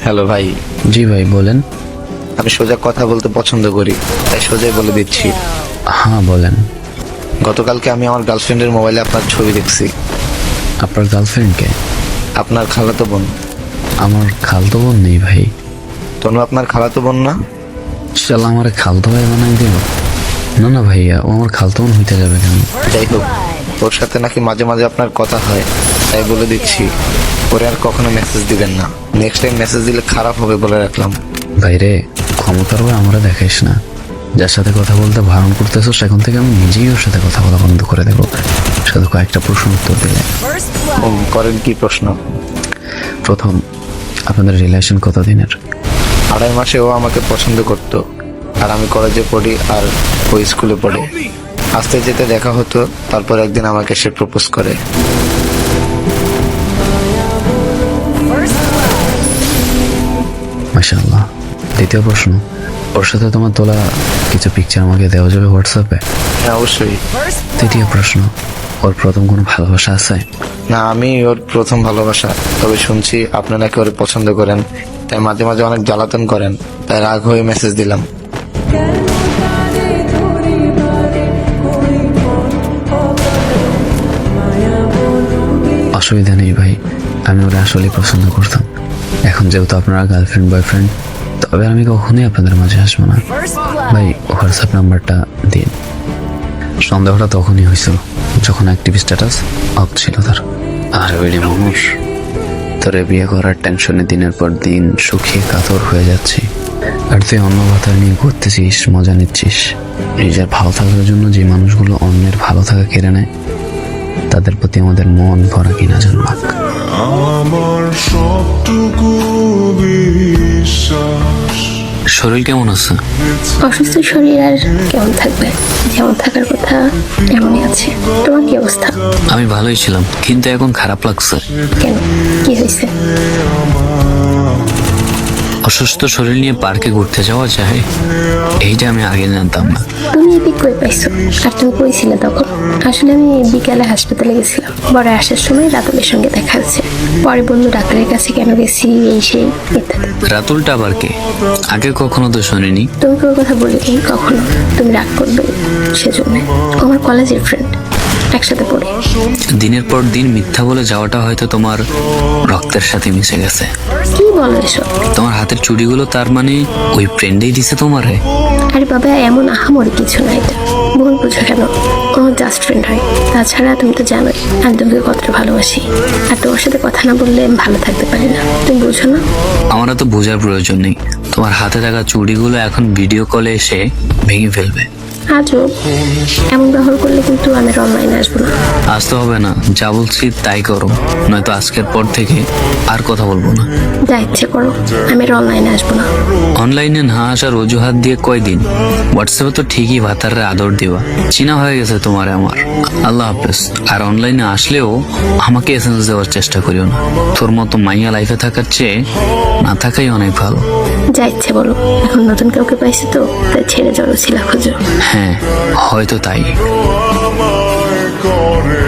Hello ভাই। জি ভাই বলেন। আমি সোজা কথা বলতে পছন্দ করি, তাই সোজাই বলে দিচ্ছি। হ্যাঁ বলেন। গতকালকে আমি আমার গার্লফ্রেন্ডের মোবাইলে আপনার ছবি দেখছি। আপনার গার্লফ্রেন্ডকে? আপনার খালাতো বোন। আমার খালতো বোন নেই ভাই। তনু আপনার খালাতো বোন না? শালা আমার খালতো ভাই বানাই দিল। না না ভাইয়া, ও আমার খালতো বোন হইতে যাবে কেন? যাই হোক, ওর সাথে নাকি মাঝে মাঝে আপনার কথা হয়, তাই বলে দিচ্ছি ওরে আর কখনো মেসেজ দিবেন না। নেক্সট টাইম মেসেজ দিলে খারাপ হবে বলে রাখলাম। ভাই রে, ক্ষমতার ভাই আমরা দেখাইস না। যার সাথে কথা বলতে বারণ করতেছো সেখান থেকে আমি নিজেই ওর সাথে কথা বলা বন্ধ করে দেবো। শুধু কয়েকটা প্রশ্ন উত্তর দিলে। করেন কি প্রশ্ন? প্রথম, আপনাদের রিলেশন কতদিনের? 2.5 মাসে ও আমাকে পছন্দ করত, আর আমি কলেজে পড়ি আর ও স্কুলে পড়ে। আসতে যেতে দেখা হতো, তারপর একদিন আমাকে সে প্রপোজ করে। মাশাআল্লাহ। দ্বিতীয় প্রশ্ন, ওর সাথে তোমার তোলা কিছু পিকচার আমাকে দেওয়া যাবে হোয়াটসঅ্যাপে? হ্যাঁ অবশ্যই। তৃতীয় প্রশ্ন, ওর প্রথম কোনো ভালোবাসা আছে? না, আমি ওর প্রথম ভালোবাসা। তবে শুনছি আপনি নাকি ওর পছন্দ করেন, তাই মাঝে মাঝে অনেক জ্বালাতন করেন, তাই রাগ হয়ে মেসেজ দিলাম। অসুবিধা নেই ভাই, আমি ওরা আসলেই পছন্দ করতাম। এখন যেহেতু আপনারা গার্লফ্রেন্ড বয়ফ্রেন্ড, তবে আমি কখনোই আপনাদের মাঝে আসবো না। ভাই হোয়াটসঅ্যাপ নাম্বারটা দিন। সন্দেহটা তখনই হয়েছিল যখন অ্যাক্টিভ স্ট্যাটাস অফ ছিল তার। আর ওইডি মানুষ, তোরে বিয়ে করার টেনশনে দিনের পর দিন শুকিয়ে কাতর হয়ে যাচ্ছি, আর তুই অন্য ভাতা নিয়ে ঘুরতেছিস, মজা নিচ্ছিস। নিজের ভালো থাকার জন্য যে মানুষগুলো অন্যের ভালো থাকা কেড়ে নেয়, তাদের প্রতি আমাদের মন ভরা কিনা জন্মাক। আমার সবটুকু বিশ্বাস। শরীর কেমন আছে? অসুস্থ শরীর আর কেমন থাকবে, যেমন থাকার কথা এমনই আছে। তোমার কি অবস্থা? আমি ভালোই ছিলাম, কিন্তু এখন খারাপ লাগছে। কেন, কি হয়েছে? অসুস্থ শরীর নিয়ে পার্কে ঘুরতে যাওয়া যায়, এইটা আমি আগে জানতাম না। তুমি এই পিক কই পাইছো? আর তুমি কইছিলে তখন? আসলে আমি বিকালে হাসপাতালে গেছিলাম, বড় আসার সময় রাতুলের সঙ্গে দেখা হচ্ছে। পরে বললো ডাক্তারের কাছে কেন গেছি, এই সেই ইত্যাদি। রাতুলটা আবার কে? আগে কখনো তো শুনিনি। তুমি কোনো কথা বলিনি কখনো, তুমি রাগ করবে সেজন্য। আমার কলেজের ফ্রেন্ড, একসাথে পড়ি। দিনের পর দিন মিথ্যা বলে যাওয়াটা হয়তো তোমার রক্তের সাথে মিশে গেছে। কি বলো এসব? তোমার হাতের চুড়িগুলো তার মানে ওই ফ্রেন্ডেই দিছে তোমারে? আরে বাবা, এমন আহামরি কিছু না, এটা ভুল বুঝো কেন। ও জাস্ট ফ্রেন্ড হয়। তাছাড়া তুমি তো জানোই আমি তোমাকে কতটা ভালোবাসি, আর তোমার সাথে কথা না বললে আমি ভালো থাকতে পারি না। তুমি বুঝো না? আমার তো বোঝার প্রয়োজন নেই, তোমার হাতে থাকা চুড়িগুলো এখন ভিডিও কলে এসে ভেঙে ফেলবে। আজও এমন ব্যবহার করলে কিন্তু আমি অনলাইনে আসবো না। আসতে হবে না, যা বলছি তাই করো, নয়তো আজকের পর থেকে আর কথা বলবো না। যা ইচ্ছে করো, আমি অনলাইনে আসবো না। অনলাইনে না আসার অজুহাত দিয়ে কয়দিন? হোয়াটসঅ্যাপে তো ঠিকই ভাতারে আদর দিবা, চিনা হয়ে গেছে তোমার আমার। আল্লাহ হাফেজ। আর অনলাইনে আসলেও আমাকে এসএমএস দেওয়ার চেষ্টা করিও না। তোর মতো মাইয়া লাইফে থাকার চেয়ে না থাকাই অনেক ভালো। যা ইচ্ছে বলো, এখন নতুন কাউকে পাইছি তো, তাই ছেড়ে যাওয়ার ছিলা খোঁজো। হ্যাঁ হয়তো তাই। আমায় করে